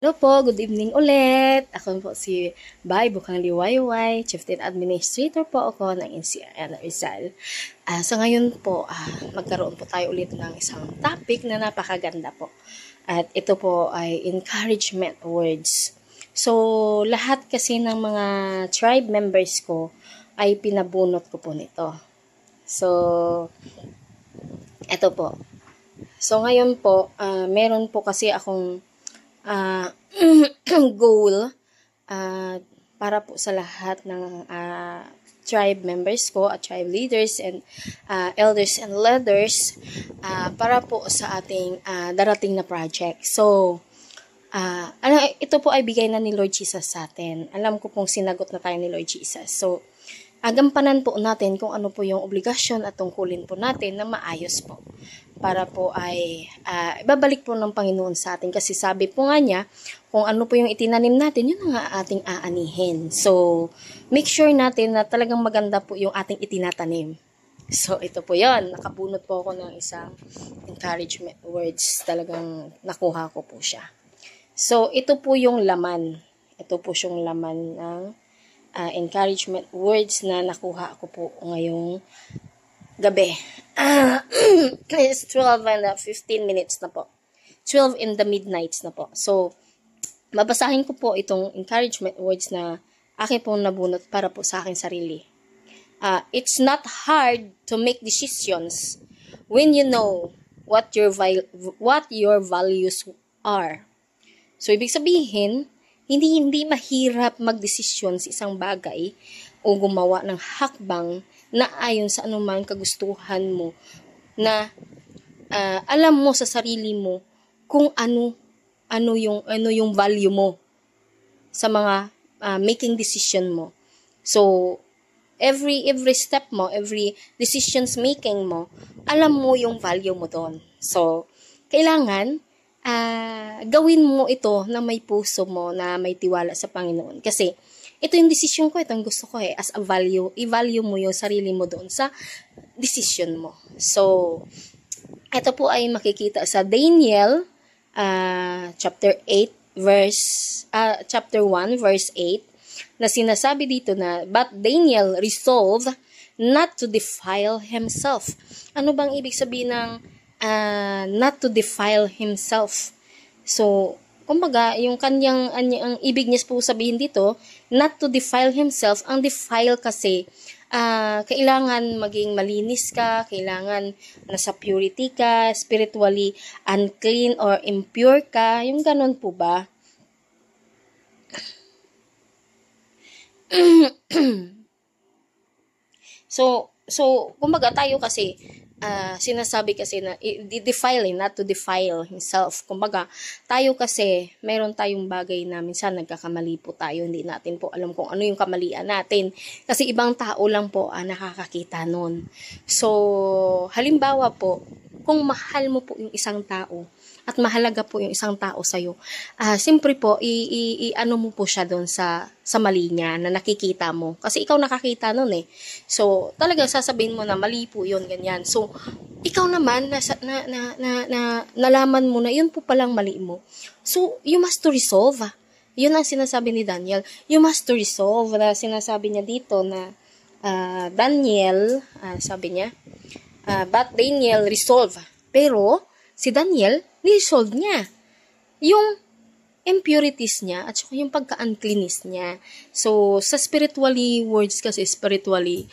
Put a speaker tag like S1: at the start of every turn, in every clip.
S1: Hello po, good evening ulit. Ako po si Bai Bukang Liwayway, Chief Administrator po ako ng NCR Rizal. So ngayon po, magkaroon po tayo ulit ng isang topic na napakaganda po. At ito po ay encouragement words. So lahat kasi ng mga tribe members ko ay pinabunot ko po nito. So ito po. So ngayon po, meron po kasi akong goal para po sa lahat ng tribe members ko at tribe leaders and elders and leaders para po sa ating darating na project. So, ito po ay bigay na ni Lord Jesus sa atin. Alam ko pong sinagot na tayo ni Lord Jesus. So, gampanan po natin kung ano po yung obligasyon at tungkulin po natin na maayos po. Para po ay ibabalik po ng Panginoon sa atin. Kasi sabi po nga niya, kung ano po yung itinanim natin, yun ang ating aanihin. So, make sure natin na talagang maganda po yung ating itinatanim. So, ito po yun. Nakabunot po ako ng isang encouragement words. Talagang nakuha ko po siya. So, ito po yung laman. Ito po yung laman ng encouragement words na nakuha ko po ngayong gabi. It's 12 and 15 minutes na po. 12 in the midnights na po. So, babasahin ko po itong encouragement words na akin pong nabunot para po sa aking sarili. It's not hard to make decisions when you know what your values are. So, ibig sabihin, hindi mahirap magdesisyon sa isang bagay o gumawa ng hakbang na ayon sa anumang kagustuhan mo na alam mo sa sarili mo kung ano yung value mo sa mga making decision mo. So every step mo, every decisions making mo, alam mo yung value mo doon. So kailangan gawin mo ito na may puso mo, na may tiwala sa Panginoon. Kasi ito yung decision ko, ito yung gusto ko as a value. I-value mo yung sarili mo doon sa decision mo. So, ito po ay makikita sa Daniel chapter 1 verse 8 na sinasabi dito na, but Daniel resolved not to defile himself. Ano bang ibig sabihin ng not to defile himself? So, kumbaga, yung ang ibig niya po sabihin dito, not to defile himself. Ang defile kasi, kailangan maging malinis ka, kailangan nasa purity ka, spiritually unclean or impure ka, yung ganun po ba? So, kumbaga tayo kasi, sinasabi kasi na defile, not to defile himself. Kumbaga, tayo kasi, meron tayong bagay na minsan nagkakamali po tayo, hindi natin po alam kung ano yung kamalian natin. Kasi ibang tao lang po nakakakita nun. So, halimbawa po, kung mahal mo po yung isang tao, at mahalaga po yung isang tao sa'yo, siyempre po, ano mo po siya doon sa mali niya na nakikita mo. Kasi ikaw nakakita nun So, talagang sasabihin mo na mali po yun, ganyan. So, ikaw naman, nalaman mo na yun po palang mali mo. So, you must to resolve. Yun ang sinasabi ni Daniel. You must to resolve. Na sinasabi niya dito na Daniel, sabi niya, but Daniel resolve. Pero, si Daniel, ni-resolve niya yung impurities niya at saka yung pagka-uncleanness niya. So, sa spiritually words kasi, spiritually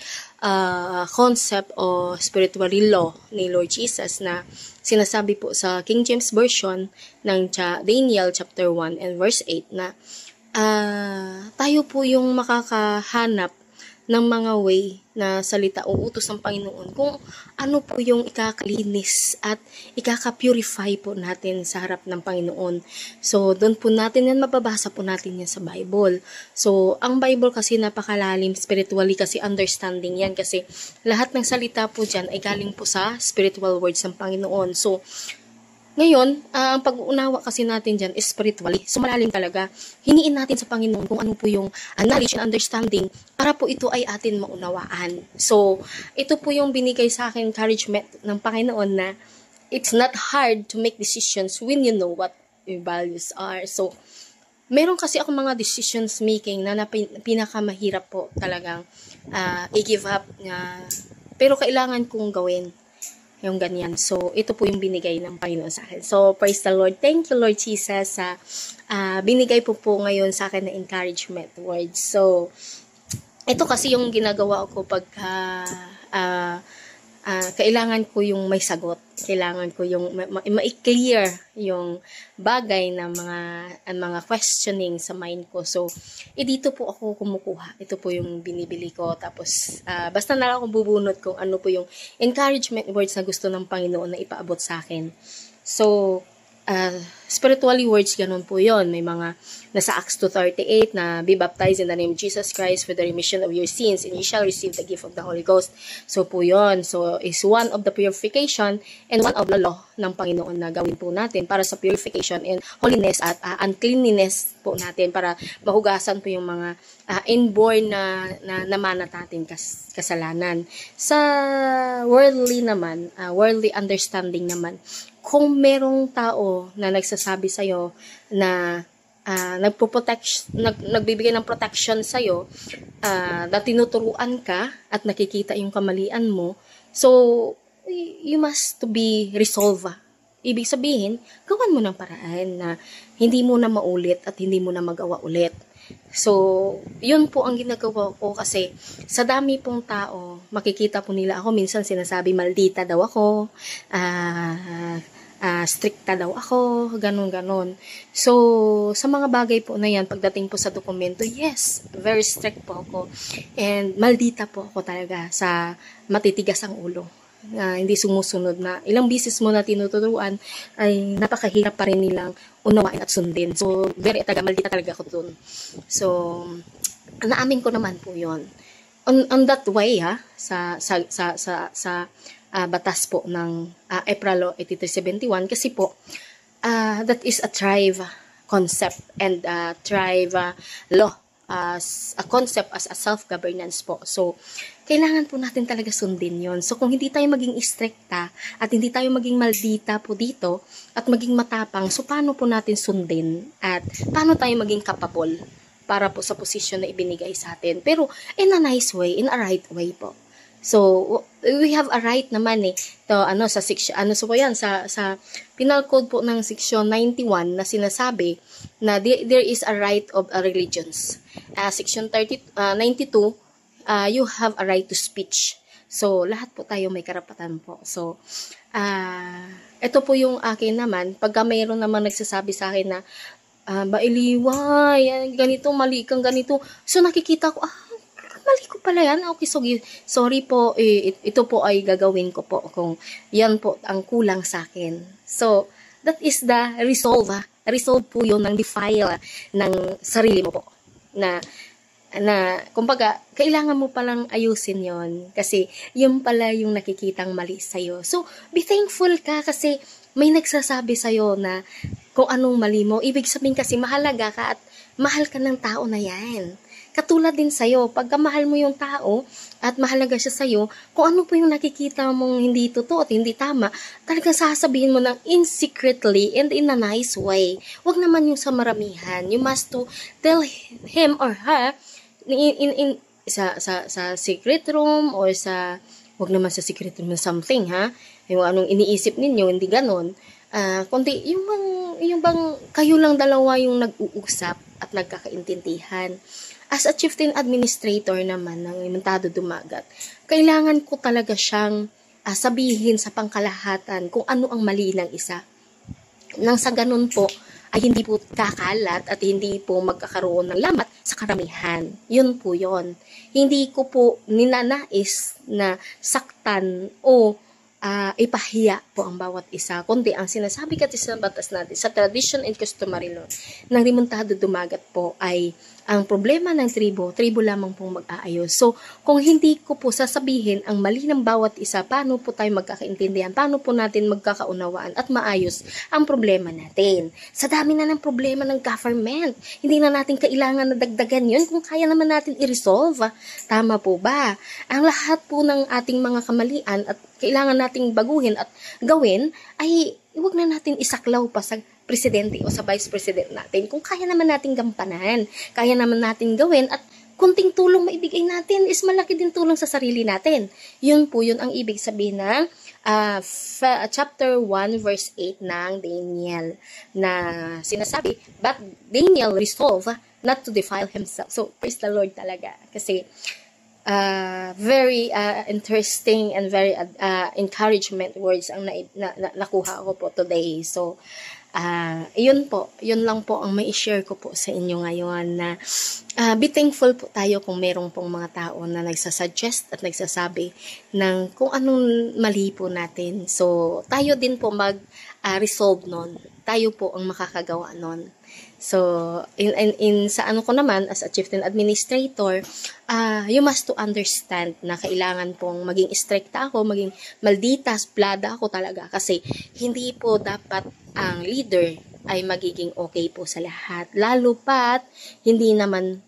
S1: concept o spiritually law ni Lord Jesus na sinasabi po sa King James Version ng Daniel chapter 1 and verse 8 na tayo po yung makakahanap ng mga way na salita o utos ng Panginoon kung ano po yung ikakalinis at ikaka-purify po natin sa harap ng Panginoon. So, doon po natin yan, mababasa po natin yan sa Bible. So, ang Bible kasi napakalalim, spiritually kasi understanding yan kasi lahat ng salita po dyan ay galing po sa spiritual words ng Panginoon. So, ngayon, ang pag-uunawa kasi natin dyan is spiritually. So, malalim talaga. Hiniin natin sa Panginoon kung ano po yung knowledge and understanding para po ito ay atin maunawaan. So, ito po yung binigay sa akin encouragement ng Panginoon na it's not hard to make decisions when you know what values are. So, meron kasi ako mga decisions making na pinakamahirap po talagang i-give up. Pero kailangan kong gawin yung ganyan. So, ito po yung binigay ng Panginoon sa akin. So, praise the Lord. Thank you, Lord Jesus, sa binigay po ngayon sa akin na encouragement words. So, ito kasi yung ginagawa ko pag kailangan ko yung may sagot. Kailangan ko yung ma-clear yung bagay na mga questioning sa mind ko. So, dito po ako kumukuha. Ito po yung binibili ko. Tapos, basta na lang ako bubunot kung ano po yung encouragement words na gusto ng Panginoon na ipaabot sa akin. So, spiritually words, ganun po yon. May mga nasa Acts 2:38 na be baptized in the name of Jesus Christ for the remission of your sins and you shall receive the gift of the Holy Ghost. So po yon. So is one of the purification and one of the law ng Panginoon na gawin po natin para sa purification and holiness at uncleanliness po natin para mahugasan po yung mga inborn na namanat natin kasalanan. Sa worldly naman, worldly understanding naman, kung merong tao na nagsasabi sa'yo na nagbibigay ng protection sa'yo, na tinuturuan ka at nakikita yung kamalian mo, so, you must to be resolved. Ibig sabihin, gawan mo ng paraan na hindi mo na maulit at hindi mo na magawa ulit. So, yun po ang ginagawa ko kasi sa dami pong tao, makikita po nila ako, minsan sinasabi, maldita daw ako, stricta daw ako, ganun. So, sa mga bagay po na yan, pagdating po sa dokumento, yes, very strict po ako. And maldita po ako talaga sa matitigas ang ulo. Hindi sumusunod na ilang bisis mo na tinuturuan ay napakahirap pa rin nilang unawain at sundin. So, very maldita talaga ako dun. So, naamin ko naman po yon. On that way, sa batas po ng EPRA Law 8371 kasi po that is a tribe concept and tribe law as a concept as a self-governance po. So, kailangan po natin talaga sundin yon. So, kung hindi tayo maging stricta at hindi tayo maging maldita po dito at maging matapang, so paano po natin sundin at paano tayo maging capable para po sa posisyon na ibinigay sa atin. Pero, in a nice way, in a right way po. So, we have a right naman sa section, po yan, sa Penal Code po ng Section 91 na sinasabi na there is a right of religions. Section 92, you have a right to speech. So, lahat po tayo may karapatan po. So, ito po yung akin naman, pagka mayroon naman nagsasabi sa akin na, bailiway, ganito, mali kang ganito. So, nakikita ko, mali ko pala yan. Okay, so, sorry po, ito po ay gagawin ko po kung yan po ang kulang sa akin. So, that is the resolve. Resolve po yun ng defile ng sarili mo po. Na kumbaga, kailangan mo palang ayusin yon kasi yun pala yung nakikitang mali sa'yo. So, be thankful ka kasi may nagsasabi sa'yo na kung anong mali mo. Ibig sabihin kasi mahalaga ka at mahal ka ng tao na yan. Katulad din sa'yo, pagka mahal mo yung tao at mahalaga siya sa'yo, kung ano po yung nakikita mong hindi totoo at hindi tama, talagang sasabihin mo ng secretly and in a nice way. Huwag naman yung sa maramihan. You must to tell him or her sa secret room or wag naman sa secret room something, yung anong iniisip ninyo, hindi ganon. Kundi yung bang kayo lang dalawa yung nag-uusap at nagkakaintindihan. As a chieftain administrator naman ng Limentado Dumagat, kailangan ko talaga siyang sabihin sa pangkalahatan kung ano ang mali ng isa. Nang sa ganun po, ay hindi po kakalat at hindi po magkakaroon ng lamat sa karamihan. Yun po yun. Hindi ko po ninanais na saktan o ipahiya po ang bawat isa. Kundi ang sinasabi kasi sa batas natin, sa tradition and customary law ng Limentado Dumagat po ay ang problema ng tribo lamang pong mag-aayos. So, kung hindi ko po sasabihin ang mali ng bawat isa, paano po tayo magkakaintindihan? Paano po natin magkakaunawaan at maayos ang problema natin? Sa dami na ng problema ng government, hindi na natin kailangan na dagdagan yun kung kaya naman natin i-resolve. Tama po ba? Ang lahat po ng ating mga kamalian at kailangan nating baguhin at gawin ay huwag na natin isaklaw pa sa presidente o sa vice president natin. Kung kaya naman nating gampanan, kaya naman nating gawin, at kunting tulong maibigay natin is malaki din tulong sa sarili natin. Yun ang ibig sabihin ng chapter 1 verse 8 ng Daniel, na sinasabi, but Daniel resolved not to defile himself. So, praise the Lord talaga. Kasi, very interesting and very encouragement words ang nakuha ko po today. So, yun lang po ang mai-share ko po sa inyo ngayon, na be thankful po tayo kung merong pong mga tao na nagsasuggest at nagsasabi ng kung anong mali po natin. So, tayo din po mag-resolve nun. Tayo po ang makakagawa nun. So, sa ano ko naman, as a chieftain administrator, you must to understand na kailangan pong maging stricta ako, maging malditas, plada ako talaga. Kasi, hindi po dapat ang leader ay magiging okay po sa lahat. Lalo pat, hindi naman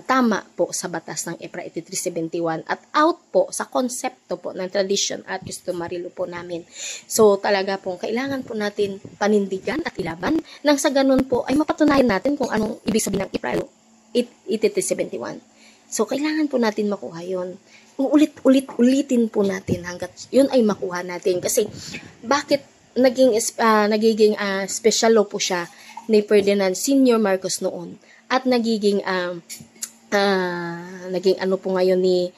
S1: tama po sa batas ng EPRA 8371 at out po sa konsepto po ng tradition at customary law po namin. So talaga pong kailangan po natin panindigan at ilaban nang sa ganun po ay mapatunayan natin kung anong ibig sabihin ng EPRA 8371. So kailangan po natin makuha yun. Ulitin po natin hanggat yun ay makuha natin. Kasi bakit nagiging special law po siya ni Ferdinand Senior Marcos noon, at naging ano po ngayon ni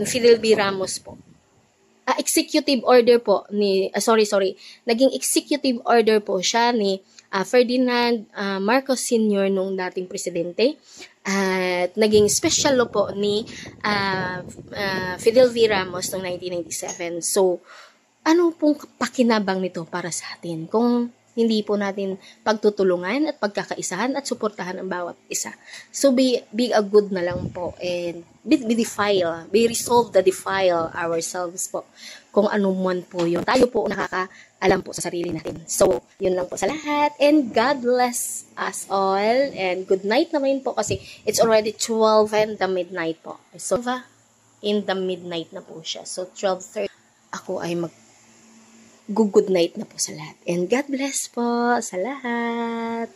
S1: Fidel V. Ramos po. Executive order po ni naging executive order po siya ni Ferdinand Marcos Sr. nung dating presidente, at naging special law po ni Fidel V. Ramos noong 1997. So, ano pong pakinabang nito para sa atin kung hindi po natin pagtutulungan at pagkakaisahan at suportahan ang bawat isa? So, be a good na lang po, and be resolve the defile ourselves po. Kung ano man po yun. Tayo po nakakaalam po sa sarili natin. So, yun lang po sa lahat. And God bless us all. And good night naman po, kasi it's already 12 and the midnight po. So, in the midnight na po siya. So, 12:30 ako ay good night na po sa lahat. And God bless po sa lahat.